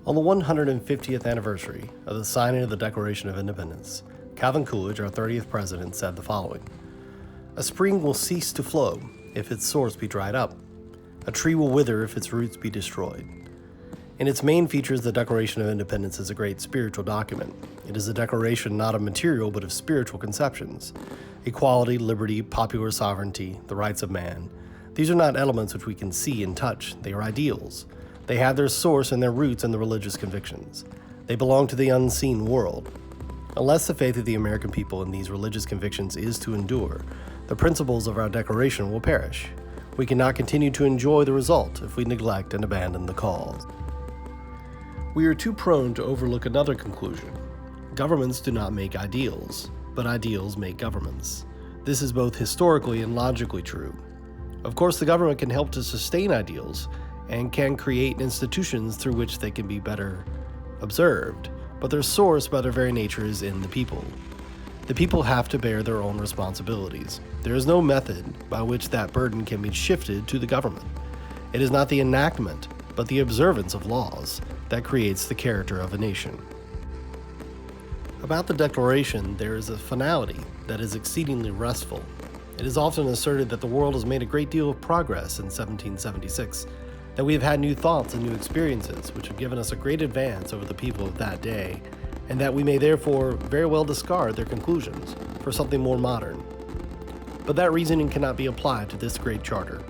On the 150th anniversary of the signing of the Declaration of Independence, Calvin Coolidge, our 30th president, said the following: "A spring will cease to flow if its source be dried up. A tree will wither if its roots be destroyed." In its main features, the Declaration of Independence is a great spiritual document. It is a declaration not of material but of spiritual conceptions. Equality, liberty, popular sovereignty, the rights of man. These are not elements which we can see and touch. They are ideals. They have their source and their roots in the religious convictions. They belong to the unseen world. Unless the faith of the American people in these religious convictions is to endure, the principles of our Declaration will perish. We cannot continue to enjoy the result if we neglect and abandon the cause. We are too prone to overlook another conclusion. Governments do not make ideals, but ideals make governments. This is both historically and logically true. Of course, the government can help to sustain ideals and can create institutions through which they can be better observed, but their source by their very nature is in the people. The people have to bear their own responsibilities. There is no method by which that burden can be shifted to the government. It is not the enactment, but the observance of laws that creates the character of a nation. About the Declaration, there is a finality that is exceedingly restful. It is often asserted that the world has made a great deal of progress in 1776, that we have had new thoughts and new experiences which have given us a great advance over the people of that day, and that we may therefore very well discard their conclusions for something more modern. But that reasoning cannot be applied to this great charter.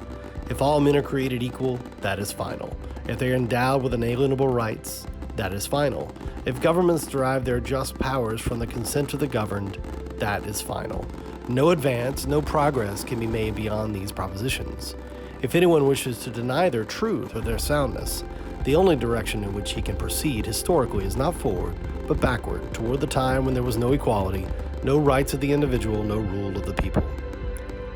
If all men are created equal, that is final. If they are endowed with inalienable rights, that is final. If governments derive their just powers from the consent of the governed, that is final. No advance, no progress can be made beyond these propositions. If anyone wishes to deny their truth or their soundness, the only direction in which he can proceed historically is not forward, but backward, toward the time when there was no equality, no rights of the individual, no rule of the people.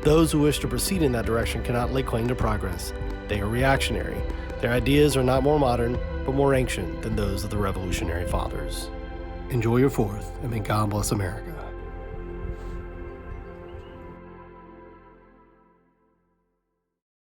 Those who wish to proceed in that direction cannot lay claim to progress. They are reactionary. Their ideas are not more modern, but more ancient than those of the Revolutionary Fathers. Enjoy your 4th, and may God bless America.